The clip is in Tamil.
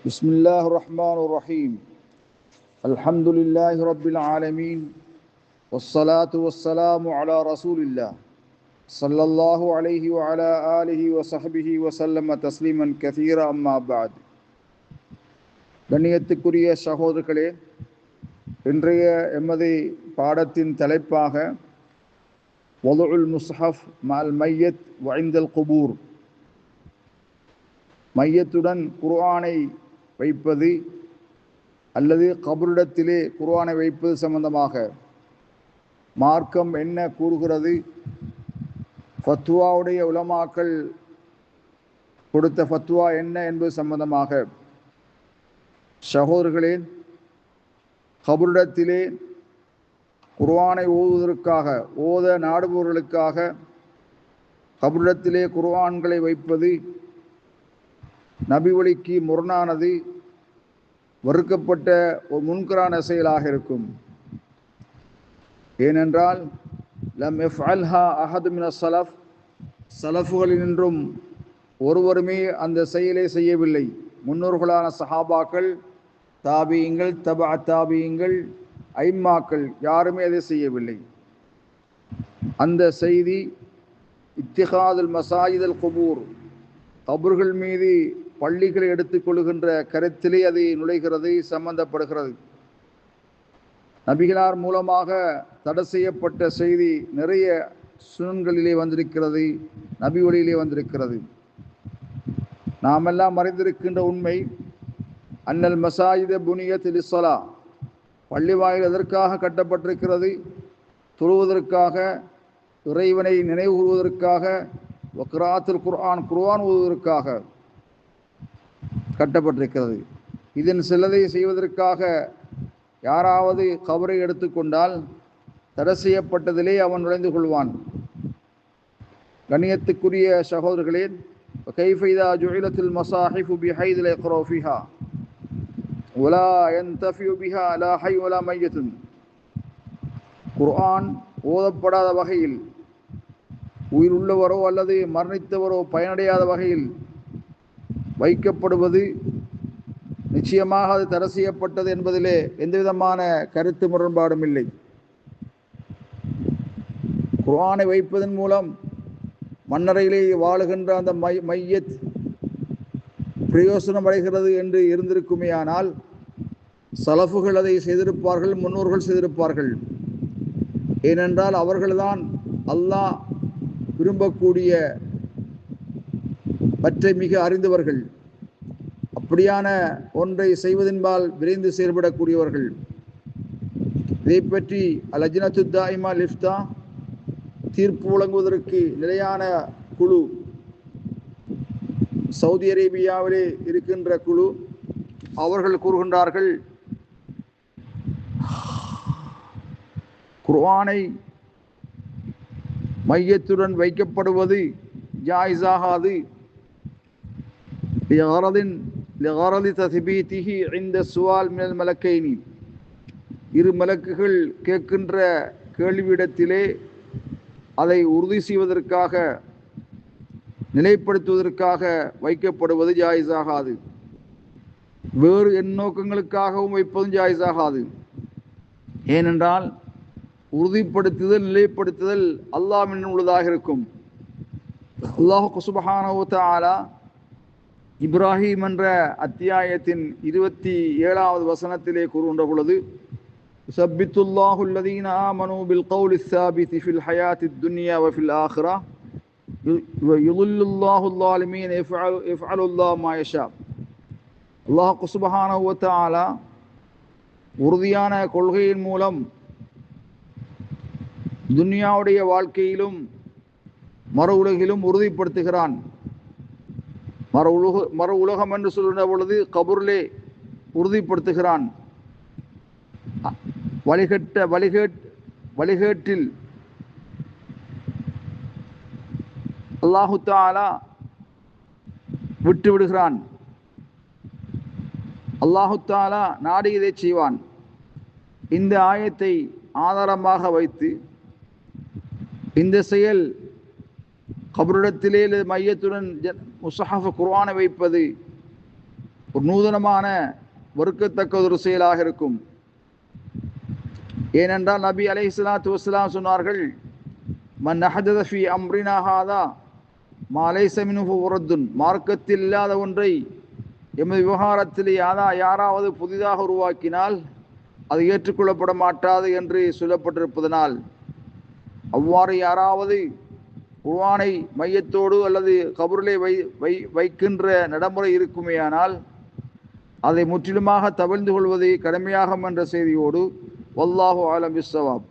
بسم الله الرحمن الرحيم الحمد لله رب العالمين والصلاة والسلام على رسول الله صلى الله عليه وعلى آله وصحبه وسلم تسليما كثيرا أما بعد கண்ணியத்துக்குரிய சகோதரர்களே, இன்றைய எமது பாடத்தின் தலைப்பாக வதுஉல் முஸ்ஹஃப் மஅல் மையத் வஇந்தல் குபூர், மையத்துடன் குர்ஆனை வைப்பது அல்லது கபரிடத்திலே குர்ஆனை வைப்பது சம்பந்தமாக மார்க்கம் என்ன கூறுகிறது, ஃபத்வாவுடைய உலமாக்கள் கொடுத்த ஃபத்வா என்ன என்பது சம்பந்தமாக. சகோதரர்களே, கபரிடத்திலே குர்ஆனை ஓத நாடுபவர்களுக்காக கபரிடத்திலே குர்ஆன்களை வைப்பது நபி வழிக்கு முரணானது, வெறுக்கப்பட்ட ஒரு முன்கரான செயலாக இருக்கும். ஏனென்றால் லம் யஃஅல்ஹா அஹது மின ஸலஃப், ஸலஃபுகளினின்றும் ஒருவருமே அந்த செயலை செய்யவில்லை. முன்னோர்களான சஹாபாக்கள், தாபியீங்கள், தபஅ தாபியீங்கள், ஐம்மாக்கள் யாருமே அதை செய்யவில்லை. அந்த செய்தி இத்திஹாதுல் மசாஜிதுல் குபூர், கபர்கள் மீது பள்ளிகளை எடுத்துக்கொள்கின்ற கருத்திலே அது நுழைகிறது, சம்பந்தப்படுகிறது. நபிகளார் மூலமாக தடை செய்யப்பட்ட செய்தி நிறைய சுனன்களிலே வந்திருக்கிறது, நபி வழியிலே வந்திருக்கிறது. நாமெல்லாம் அறிந்திருக்கின்ற உண்மை, அன்னல் மசாஜித புனியத் லிஸ்ஸலா, பள்ளி வாயில் எதற்காக கட்டப்பட்டிருக்கிறது? தொழுவதற்காக, இறைவனை நினைவு கூறுவதற்காக, வக்ராத்துல் குர்ஆன், குர்ஆன் ஓதுவதற்காக கட்டப்பட்டிருக்கிறது. இதன் சிலதை செய்வதற்காக யாராவது கபரை எடுத்துக்கொண்டால் தடை செய்யப்பட்டதிலே அவன் நுழைந்து கொள்வான். கண்ணியத்துக்குரிய சகோதரர்களே, கைஃப இதா ஜுஇலத்தில் மஸாஹிஃபு பிஹைத் லா யக்ரவு ஃபீஹா வலா யன்தஃபியு பிஹா லா ஹய் வலா மையத்துன், குர்ஆன் ஓதப்படாத வகையில், உயிர் உள்ளவரோ அல்லது மரணித்தவரோ பயனடையாத வகையில் வைக்கப்படுவது நிச்சயமாக அது தடை செய்யப்பட்டது என்பதிலே எந்தவிதமான கருத்து முரண்பாடும் இல்லை. குர்ஆனை வைப்பதன் மூலம் மன்னரையிலே வாழுகின்ற அந்த மையத் பிரயோசனம் அடைகிறது என்று இருந்திருக்குமேயானால் சலஃபுகள் அதை செய்திருப்பார்கள், முன்னோர்கள் செய்திருப்பார்கள். ஏனென்றால் அவர்கள்தான் அல்லாஹ் விரும்பக்கூடிய பற்றை மிக அறிந்தவர்கள். அப்படியான ஒன்றை செய்வதன்பால் விரைந்து செயல்படக்கூடியவர்கள். இதை பற்றி அல்-லஜ்னத்து தாயிமா லிஃப்தா, தீர்ப்பு வழங்குவதற்கு நிலையான குழு, சவுதி அரேபியாவிலே இருக்கின்ற குழு, அவர்கள் கூறுகின்றார்கள், குர்ஆனை மையத்துடன் வைக்கப்படுவது ஜாயிஸாகாது. لغرض تثبيته عند السؤال من الملكين, இரு மலக்குகள் கேட்கின்ற கேள்வியிடத்திலே அதை உறுதி செய்வதற்காக, நிலைப்படுத்துவதற்காக வைக்கப்படுவது ஜாயிஸாகாது. வேறு எண்ணோக்கங்களுக்காகவும் வைப்பதும் ஜாயிஸாகாது. ஏனென்றால் உறுதிப்படுத்துதல், நிலைப்படுத்துதல் அல்லாஹ்வின் உள்ளதாக இருக்கும். அல்லாஹ் சுப்ஹானஹு வ தஆலா இப்ராஹிம் என்ற அத்தியாயத்தின் 27வது வசனத்திலே கூறுகின்ற பொழுது, யுஸப்பித்துல்லாஹு அல்லதீன ஆமனூ பில் கௌலி ஸாபிதி ஃபில் ஹயாத்தித் துன்யா வ ஃபில் ஆখিরাহ வ யுதில்லுல்லாஹு ஸாலிமீன யஃஅலுல்லாஹு மா யஷா. அல்லாஹ் சுப்ஹானஹு வ தஆலா உறுதியான கொள்கையின் மூலம் துன்யாவுடைய வாழ்க்கையிலும் மறு உலகிலும் உறுதிப்படுத்துகிறான். மறு உலகம் என்று சொல்கின்ற பொழுது கபூரிலே உறுதிப்படுத்துகிறான். வழிகேட்டில் அல்லாஹு தஆலா விட்டு விடுகிறான். அல்லாஹு தஆலா நாடியதை செய்வான். இந்த ஆயத்தை ஆதாரமாக வைத்து இந்த செயல் கபரிடத்திலே மையத்துடன் முஸ்ஹஃப் குர்ஆனை வைப்பது ஒரு நூதனமான வெறுக்கத்தக்க ஒரு செயலாக இருக்கும். ஏனென்றால் நபி அலைஹிஸ்ஸலாத்து வஸ்ஸலாம் சொன்னார்கள், மன் அஹதத ஃபீ அம்ரினா ஹாதா மா லைஸ மின்ஹு ரத்துன், மார்க்கத்தில் இல்லாத ஒன்றை எமது விவகாரத்தில் யாராவது புதிதாக உருவாக்கினால் அது ஏற்றுக்கொள்ளப்பட மாட்டாது என்று சொல்லப்பட்டிருப்பதனால், அவ்வாறு யாராவது குர்ஆனை மையத்தோடு அல்லது கபரிலே வைக்கின்ற நடைமுறை இருக்குமேயானால் அதை முற்றிலுமாக தவிர்ந்து கொள்வதை கடமையாகும் என்ற செய்தியோடு வல்லாஹு ஆலம் பிஸ்ஸவாப்.